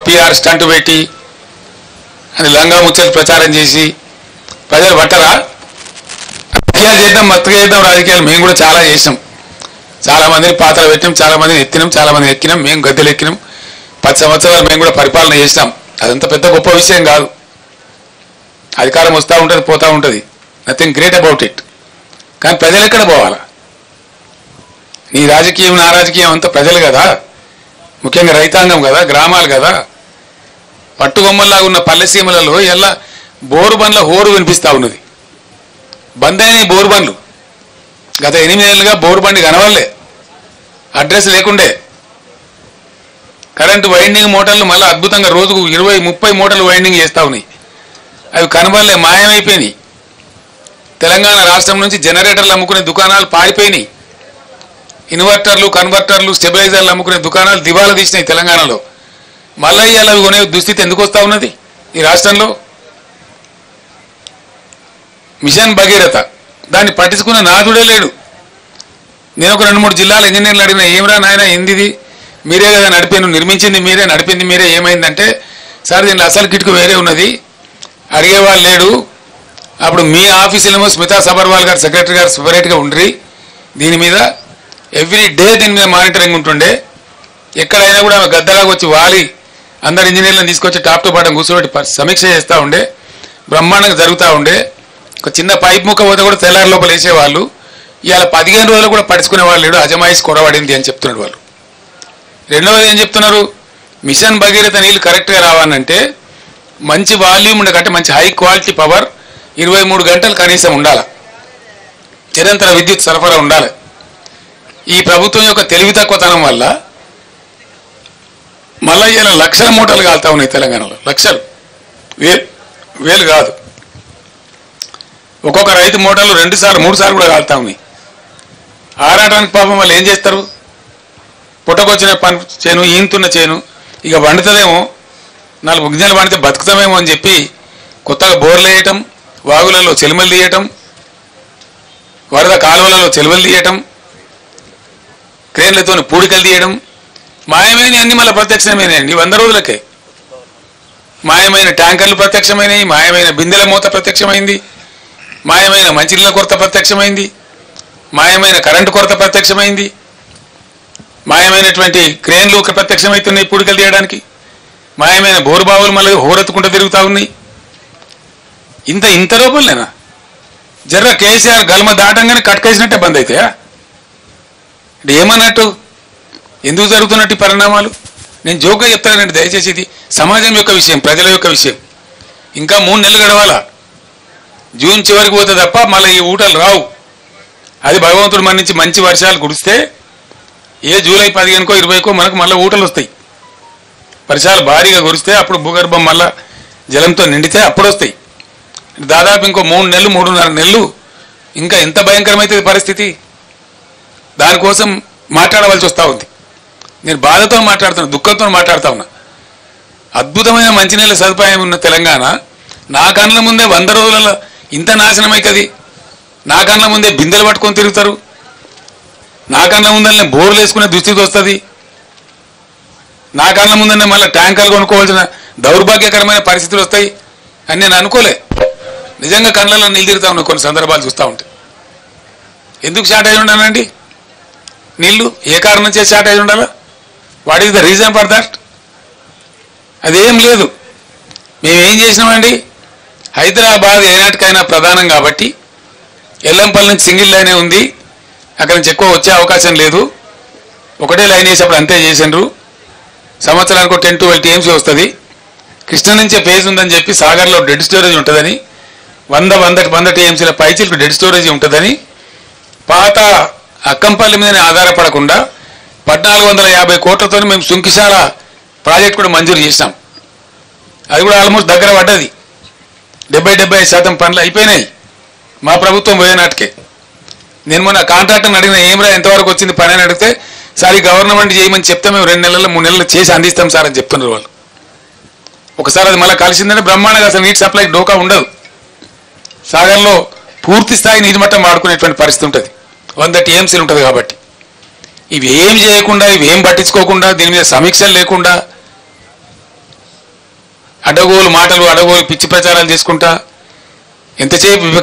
PR stunt పెట్టి అది లంగా ముచ్చలు ప్రచారం చేసి ప్రజలు పట్టరా? రాజకీయాలు చేద్దాం, మత్తుగా చేద్దాం రాజకీయాలు. మేము కూడా చాలా చేసాం, చాలా మందిని పాత్రలు పెట్టినాం, చాలా మందిని ఎత్తినాం, చాలా మందిని ఎక్కినాం, మేము గద్దెలు ఎక్కినాం. 10 సంవత్సరాలు మేము కూడా పరిపాలన చేసినాం. అదంత పెద్ద గొప్ప విషయం కాదు. అధికారం వస్తూ ఉంటుంది, పోతూ ఉంటుంది, నథింగ్ గ్రేట్ అబౌట్ ఇట్. కానీ ప్రజలు ఎక్కడ పోవాలా? నీ రాజకీయం నా రాజకీయం అంతా ప్రజలు కదా, ముఖ్యంగా రైతాంగం కదా, గ్రామాలు కదా. పట్టుబొమ్మల్లాగా ఉన్న పల్లెసీమలలో ఎలా బోరు బండ్ల హోరు వినిపిస్తూ ఉన్నది. బంద్ అయినాయి బోరు బండ్లు. గత 8 ఏళ్ళుగా బోరు బండి కనవల్లే, అడ్రస్ లేకుండే. కరెంటు వైండింగ్ మోటార్లు మళ్ళీ అద్భుతంగా రోజుకు 20-30 మోటార్లు వైండింగ్ చేస్తూ ఉన్నాయి. అవి కనబడలే, మాయమైపోయినాయి. తెలంగాణ రాష్ట్రం నుంచి జనరేటర్లు అమ్ముకునే దుకాణాలు పారిపోయినాయి. ఇన్వర్టర్లు, కన్వర్టర్లు, స్టెబిలైజర్లు అమ్ముకునే దుకాణాలు దివాలా తీసినాయి తెలంగాణలో. మళ్ళీ ఇవాళ అవి కొనే దుస్థితి ఎందుకు వస్తూ ఉన్నది ఈ రాష్ట్రంలో? మిషన్ భగీరథ దాన్ని పట్టించుకున్న నాదుడే లేడు. నేను ఒక 2-3 జిల్లాల ఇంజనీర్లు అడిగిన, ఏమిరా నాయన ఏందిది, మీరే కదా నడిపాను, నిర్మించింది మీరే, నడిపింది మీరే, ఏమైందంటే సార్ దీంట్లో అసలు కిటుకు వేరే ఉన్నది, అడిగేవాళ్ళు లేడు. అప్పుడు మీ ఆఫీసులేమో స్మితా సబర్వాల్ గారు సెక్రటరీ గారు సపరేట్గా ఉండ్రి, దీని మీద ఎవ్రీ డే దీని మీద మానిటరింగ్ ఉంటుండే. ఎక్కడైనా కూడా ఆమె గద్దలాగా వచ్చి వాలి అందరు ఇంజనీర్లను తీసుకొచ్చి టాప్ టు బాటం కూర్చోబెట్టి సమీక్ష చేస్తూ ఉండే, బ్రహ్మాండంగా జరుగుతూ ఉండే. ఒక చిన్న పైప్ ముక్క పోతే కూడా తెల్లారి లోపల వేసేవాళ్ళు. ఇవాళ 15 రోజులు కూడా పడుచుకునే వాళ్ళు లేడు, అజమాయిష్ కొరబడింది అని చెప్తున్నాడు వాళ్ళు. రెండవది ఏం చెప్తున్నారు, మిషన్ భగీరథ నీళ్ళు కరెక్ట్గా రావాలంటే మంచి వాల్యూమ్ ఉండకంటే మంచి హై క్వాలిటీ పవర్ 23 గంటలు కనీసం ఉండాలి, నిరంతర విద్యుత్ సరఫరా ఉండాలి. ఈ ప్రభుత్వం యొక్క తెలివి తక్కువతనం వల్ల మళ్ళీ ఇలా లక్షల మూటలు కాలుతా ఉన్నాయి తెలంగాణలో. లక్షలు, వేలు కాదు. ఒక్కొక్క రైతు మూటలు 2 సార్లు 3 సార్లు కూడా కాలుతా ఉన్నాయి. ఆరాటానికి పాపం వాళ్ళు ఏం చేస్తారు, పుట్టకొచ్చిన పని చేను, ఈంతున్న చేను ఇక వండుతుందేమో, 4 గిన్నెలు వండితే బతుకుతామేమో అని చెప్పి కొత్తగా బోర్లు వేయటం, వాగులలో చెలుమలు తీయటం, వరద కాలువలలో చెలువలు తీయటం, క్రేన్లతో పూడికలు తీయడం, మాయమైన అన్ని మళ్ళీ ప్రత్యక్షమైనాయండి 100 రోజులకే. మాయమైన ట్యాంకర్లు ప్రత్యక్షమైనవి, మాయమైన బిందెల మూత ప్రత్యక్షమైంది, మాయమైన మంచినీళ్ళ కొరత ప్రత్యక్షమైంది, మాయమైన కరెంటు కొరత ప్రత్యక్షమైంది, మాయమైనటువంటి క్రేన్లు ప్రత్యక్షమవుతున్నాయి పూడికలు తీయడానికి, మాయమైన బోరుబావులు మళ్ళీ హోరెత్తుకుంటూ తిరుగుతూ ఉన్నాయి. ఇంత లోపలనేనా? జర్ర కేసీఆర్ గల్మ దాటంగానే కట్కేసినట్టే బంద్ అవుతాయా? అంటే ఏమన్నట్టు, ఎందుకు జరుగుతున్నట్టు పరిణామాలు? నేను జోక్గా చెప్తానండి, దయచేసి ఇది సమాజం యొక్క విషయం, ప్రజల యొక్క విషయం. ఇంకా 3 నెలలు గడవాలా, జూన్ చివరికి పోతే తప్ప మళ్ళీ ఈ ఊటలు రావు. అది భగవంతుడు మన నుంచి మంచి వర్షాలు కురిస్తే ఏ జూలై 15కో 20కో మనకు మళ్ళీ ఊటలు వస్తాయి. వర్షాలు భారీగా కురిస్తే అప్పుడు భూగర్భం మళ్ళా జలంతో నిండితే అప్పుడు వస్తాయి. దాదాపు ఇంకో 3 నెలలు 3.5 నెలలు ఇంకా ఎంత భయంకరమైతే పరిస్థితి. దానికోసం మాట్లాడవలసి వస్తూ ఉంది. నేను బాధతో మాట్లాడుతున్నా, దుఃఖంతో మాట్లాడుతూ ఉన్నా. అద్భుతమైన మంచినీళ్ళ సదుపాయం ఉన్న తెలంగాణ నా కళ్ళ ముందే 100 రోజులలో ఇంత నాశనం అవుతుంది. నా కళ్ళ ముందే బిందెలు పట్టుకొని తిరుగుతారు, నా కళ్ళ ముందరనే బోర్లు వేసుకునే దుస్థితి వస్తుంది, నా కళ్ళ ముందరనే మళ్ళీ ట్యాంకర్లు కొనుక్కోవాల్సిన దౌర్భాగ్యకరమైన పరిస్థితులు వస్తాయి అని నేను అనుకోలే. నిజంగా కళ్ళలో నీళ్ళు తిరుగుతా ఉన్నాయి కొన్ని సందర్భాలు చూస్తూ ఉంటే. ఎందుకు షార్ట్ అయి ఉండాలండి నీళ్లు? ఏ కారణం చేసి షార్ట్ అయి ఉండాలా? What is the reason for that? అదేం లేదు. మేమేం చేసినామండి, హైదరాబాద్ ఏనాటికైనా ప్రధానం కాబట్టి ఎల్లంపల్లి నుంచి సింగిల్ లైనే ఉంది, అక్కడ నుంచి ఎక్కువ వచ్చే అవకాశం లేదు. ఒకటే లైన్ వేసేప్పుడు అంతే చేసిండ్రు. సంవత్సరానికి 10-12 TMC వస్తుంది. కృష్ణ నుంచే ఫేజ్ ఉందని చెప్పి సాగర్లో డెడ్ స్టోరేజ్ ఉంటుందని, 100 TMCల పైచిలకు డెడ్ స్టోరేజ్ ఉంటుందని, పాత అక్కంపల్లి మీదనే ఆధారపడకుండా 1450 కోట్లతో మేము సుంకిశాల ప్రాజెక్ట్ కూడా మంజూరు చేసినాం. అది కూడా ఆల్మోస్ట్ దగ్గర పడ్డది. 70-75% పనులు అయిపోయినాయి మా ప్రభుత్వం పోయే నాటికే. నేను మొన్న కాంట్రాక్టర్ని అడిగిన, ఏమరా ఎంతవరకు వచ్చింది పని అని అడిగితే, సార్ ఈ గవర్నమెంట్ చేయమని చెప్తే మేము 2 నెలల్లో 3 నెలలు చేసి అందిస్తాం సార్ అని చెప్తున్నారు వాళ్ళు. ఒకసారి అది మళ్ళీ కలిసిందంటే బ్రహ్మాండంగా అసలు నీటి సప్లై డోకా ఉండదు. సాగర్లో పూర్తి స్థాయి నీటి మట్టం వాడుకునేటువంటి పరిస్థితి ఉంటుంది, 100 TMCలు ఉంటుంది. కాబట్టి ఇవి ఏం చేయకుండా, ఇవి ఏం పట్టించుకోకుండా, దీని మీద సమీక్షలు లేకుండా అడగోలు మాటలు అడగోలు పిచ్చి ప్రచారాలు చేసుకుంటా ఎంతసేపు